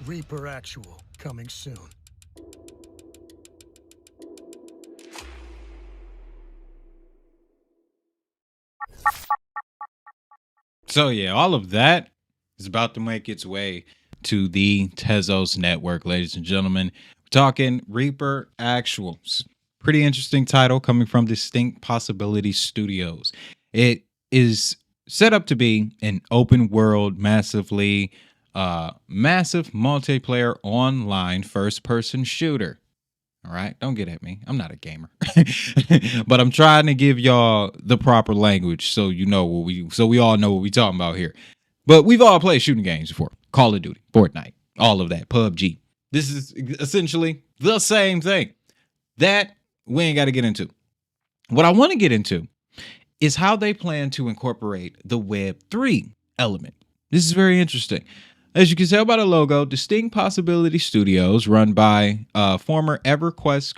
Reaper Actual, coming soon. So yeah, all of that is about to make its way to the Tezos network, ladies and gentlemen. We're talking Reaper Actuals. Pretty interesting title coming from Distinct Possibility Studios. It is set up to be an open world, massive multiplayer online first person shooter. All right, don't get at me. I'm not a gamer, but I'm trying to give y'all the proper language so you know so we all know what we talking about here. But we've all played shooting games before: Call of Duty, Fortnite, all of that, PUBG. This is essentially the same thing that we ain't got to get into. What I want to get into is how they plan to incorporate the Web3 element. This is very interesting. As you can tell by the logo, Distinct Possibility Studios, run by former EverQuest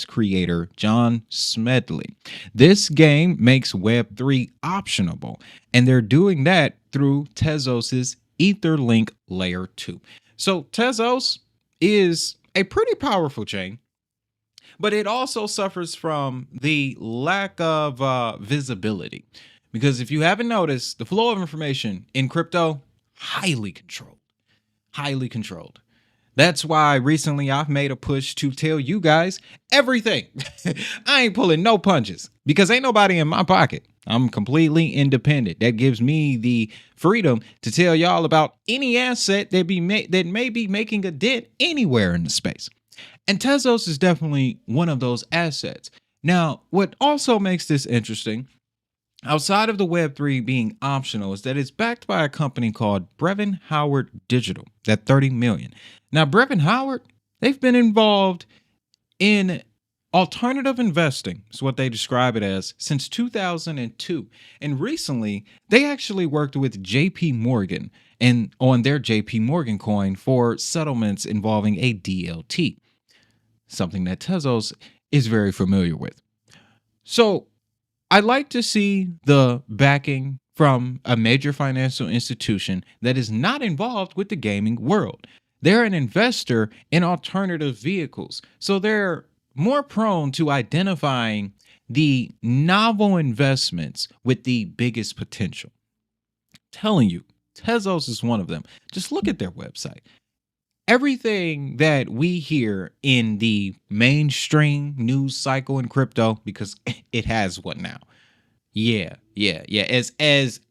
creator John Smedley. This game makes Web3 optionable, and they're doing that through Tezos' Etherlink Layer 2. So Tezos is a pretty powerful chain, but it also suffers from the lack of visibility. Because if you haven't noticed, the flow of information in crypto, highly controlled. That's why recently I've made a push to tell you guys everything. I ain't pulling no punches because ain't nobody in my pocket. I'm completely independent. That gives me the freedom to tell y'all about any asset that may be making a dent anywhere in the space. And Tezos is definitely one of those assets. Now, what also makes this interesting, outside of the Web3 being optional, is that it's backed by a company called Brevin Howard Digital, that 30 million. Now, Brevin Howard, they've been involved in alternative investing, is what they describe it as, since 2002. And recently, they actually worked with JP Morgan and on their JP Morgan coin for settlements involving a DLT, something that Tezos is very familiar with. So I like to see the backing from a major financial institution that is not involved with the gaming world. They're an investor in alternative vehicles, so they're more prone to identifying the novel investments with the biggest potential. I'm telling you, Tezos is one of them. Just look at their website. Everything that we hear in the mainstream news cycle in crypto, because it has one now. Yeah. As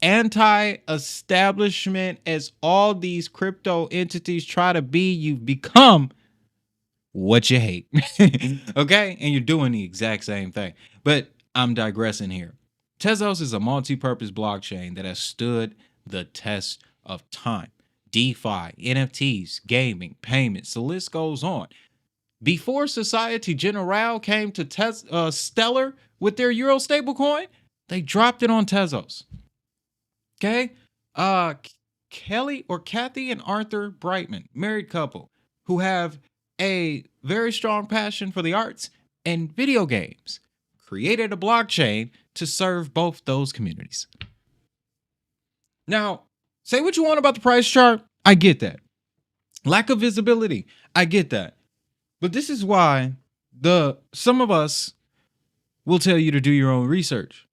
anti-establishment as all these crypto entities try to be, you've become what you hate. Okay? And you're doing the exact same thing. But I'm digressing here. Tezos is a multi-purpose blockchain that has stood the test of time. DeFi, NFTs, gaming, payments, the list goes on. Before Societe Generale came to Stellar with their Euro stablecoin, they dropped it on Tezos. Okay? Kelly or Kathy and Arthur Brightman, married couple, who have a very strong passion for the arts and video games, created a blockchain to serve both those communities. Now, say what you want about the price chart. I get that. Lack of visibility. I get that. But this is why some of us will tell you to do your own research.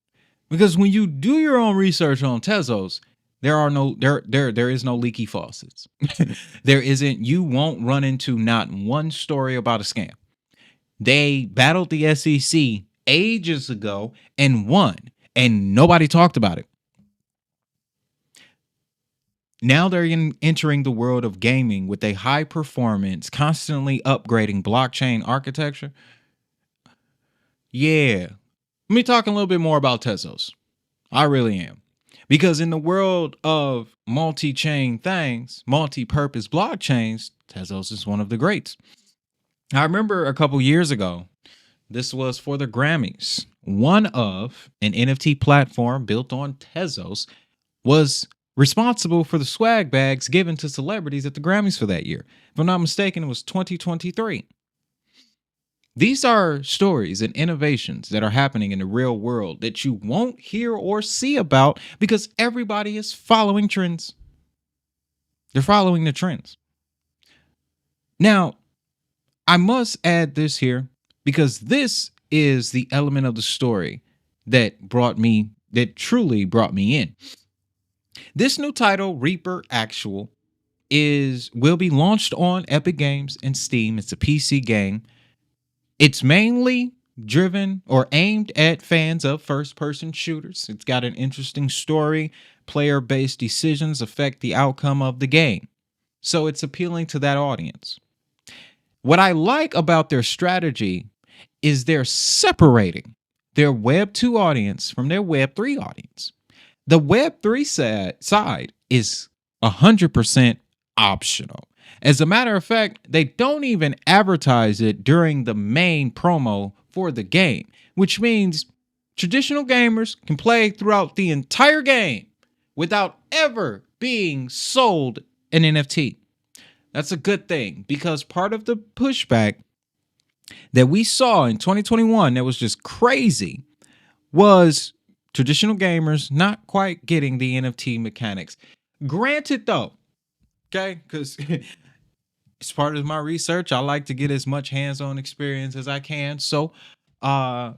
Because when you do your own research on Tezos, there is no leaky faucets. You won't run into not one story about a scam. They battled the SEC ages ago and won, and nobody talked about it. Now they're entering the world of gaming with a high performance, constantly upgrading blockchain architecture. Yeah. Let me talk a little bit more about Tezos. I really am. Because in the world of multi-chain things, multi-purpose blockchains, Tezos is one of the greats. I remember a couple years ago, this was for the Grammys. One of an NFT platform built on Tezos was responsible for the swag bags given to celebrities at the Grammys for that year. If I'm not mistaken, it was 2023. These are stories and innovations that are happening in the real world that you won't hear or see about because everybody is following trends. They're following the trends. Now, I must add this here because this is the element of the story that truly brought me in. This new title, Reaper Actual, will be launched on Epic Games and Steam. It's a PC game. It's mainly driven or aimed at fans of first-person shooters. It's got an interesting story. Player-based decisions affect the outcome of the game. So it's appealing to that audience. What I like about their strategy is they're separating their Web 2 audience from their Web 3 audience. The Web 3 side is 100% optional. As a matter of fact, they don't even advertise it during the main promo for the game, which means traditional gamers can play throughout the entire game without ever being sold an NFT. That's a good thing because part of the pushback that we saw in 2021 that was just crazy was traditional gamers not quite getting the NFT mechanics. Granted, though, okay, because it's part of my research. I like to get as much hands-on experience as I can. So, downloaded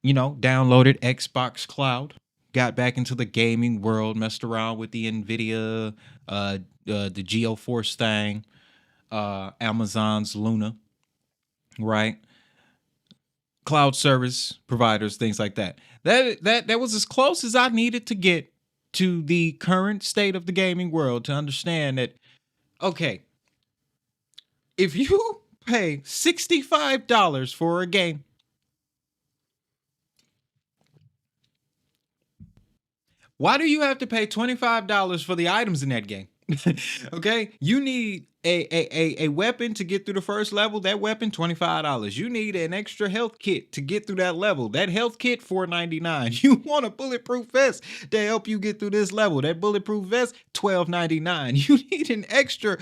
Xbox Cloud, got back into the gaming world, messed around with the NVIDIA, the GeoForce thing, Amazon's Luna, right? Cloud service providers, things like that. That was as close as I needed to get to the current state of the gaming world to understand that, okay, if you pay $65 for a game, why do you have to pay $25 for the items in that game? Okay, you need a weapon to get through the first level. That weapon, $25. You need an extra health kit to get through that level. That health kit, $4.99. You want a bulletproof vest to help you get through this level. That bulletproof vest, $12.99. You need an extra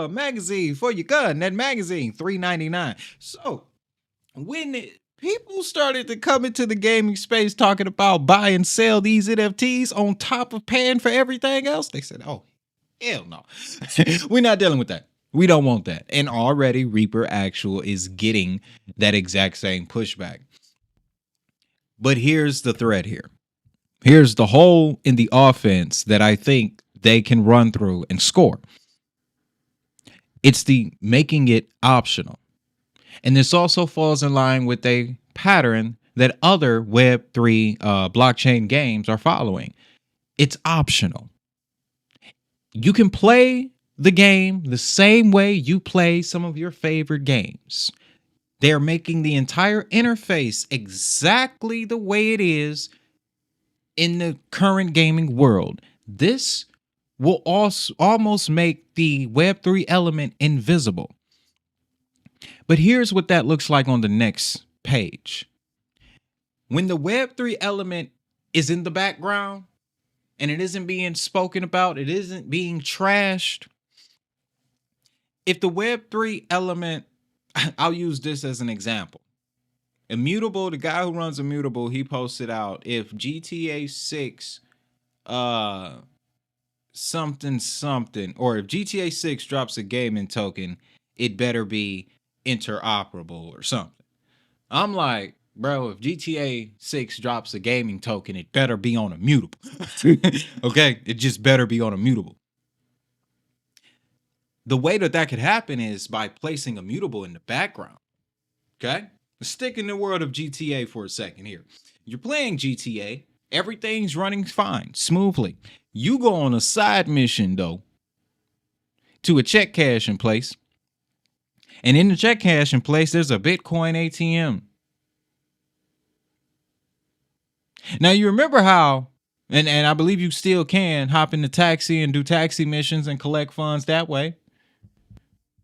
magazine for your gun. That magazine, $3.99. So when people started to come into the gaming space talking about buy and sell these NFTs on top of paying for everything else, they said, oh, hell no. We're not dealing with that. We don't want that. And already Reaper Actual is getting that exact same pushback. But here's the thread here. Here's the hole in the offense that I think they can run through and score. It's the making it optional. And this also falls in line with a pattern that other Web3 blockchain games are following. It's optional. You can play the game the same way you play some of your favorite games. They're making the entire interface exactly the way it is in the current gaming world. This will also almost make the Web3 element invisible. But here's what that looks like on the next page. When the Web3 element is in the background and it isn't being spoken about, it isn't being trashed. If the Web3 element, I'll use this as an example. Immutable, the guy who runs Immutable, he posted out, if GTA 6 something, or if GTA 6 drops a gaming token, it better be interoperable or something. I'm like, bro, if GTA 6 drops a gaming token, it better be on Immutable. Okay, it just better be on Immutable. The way that could happen is by placing Immutable in the background. Okay, let's stick in the world of GTA for a second here. You're playing GTA, everything's running fine, smoothly. You go on a side mission though to a check cashing place. And in the check cashing place, there's a Bitcoin ATM. Now, you remember how, and I believe you still can, hop in the taxi and do taxi missions and collect funds that way.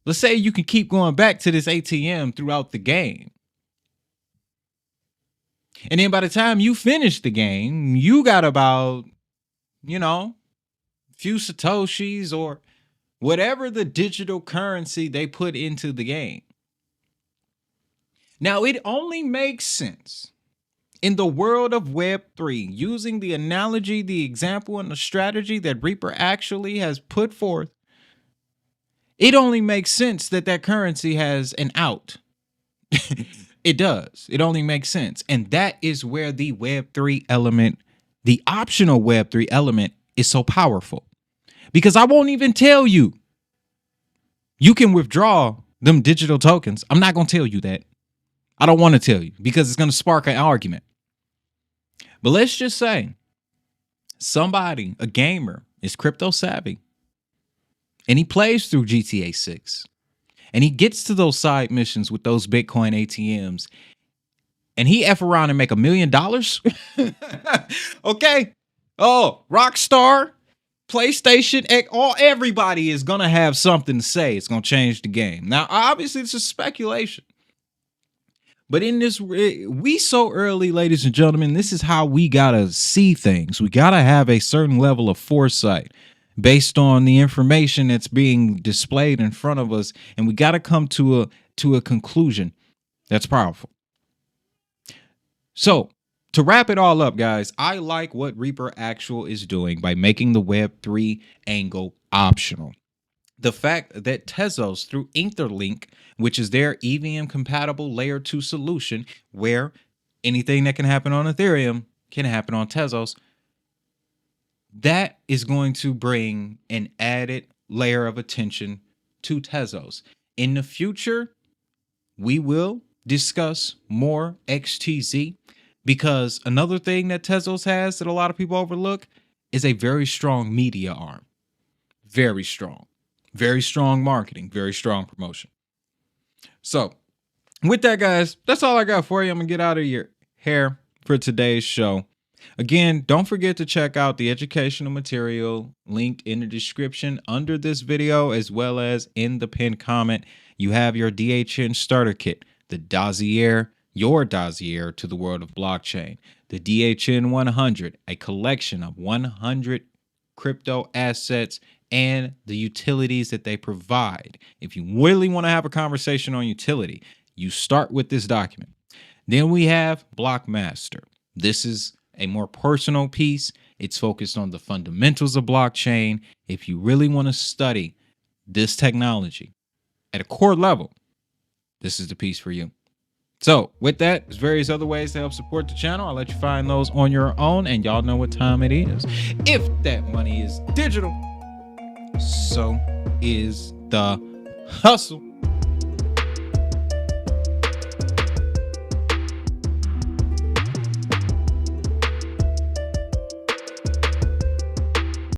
Let's say you can keep going back to this ATM throughout the game. And then by the time you finish the game, you got about, a few Satoshis or whatever the digital currency they put into the game. Now, it only makes sense in the world of Web3, using the analogy, the example, and the strategy that Reaper actually has put forth. it only makes sense that that currency has an out. It does. It only makes sense. And that is where the Web3 element, the optional Web3 element, is so powerful. Because I won't even tell you. You can withdraw them digital tokens. I'm not going to tell you that. I don't want to tell you because it's going to spark an argument. But let's just say somebody, a gamer, is crypto savvy and he plays through GTA 6 and he gets to those side missions with those Bitcoin ATMs and he F around and make $1 million. Okay. Oh, Rockstar, PlayStation, everybody is going to have something to say. It's going to change the game. Now, obviously, it's just speculation. But in this, we so early, ladies and gentlemen, this is how we got to see things. We got to have a certain level of foresight based on the information that's being displayed in front of us. And we got to come to a conclusion that's powerful. So to wrap it all up, guys, I like what Reaper Actual is doing by making the Web3 angle optional. The fact that Tezos through Etherlink, which is their EVM compatible layer 2 solution, where anything that can happen on Ethereum can happen on Tezos, that is going to bring an added layer of attention to Tezos. In the future, we will discuss more XTZ because another thing that Tezos has that a lot of people overlook is a very strong media arm. Very strong. Very strong marketing, very strong promotion. So with that, guys, that's all I got for you. I'm going to get out of your hair for today's show. Again, don't forget to check out the educational material linked in the description under this video, as well as in the pinned comment. You have your DHN starter kit, the dossier, your dossier to the world of blockchain, the DHN 100, a collection of 100 crypto assets and the utilities that they provide. If you really want to have a conversation on utility, you start with this document. Then we have Blockmaster. This is a more personal piece. It's focused on the fundamentals of blockchain. If you really want to study this technology at a core level, this is the piece for you. So with that, there's various other ways to help support the channel. I'll let you find those on your own, and y'all know what time it is. If that money is digital, so is the hustle.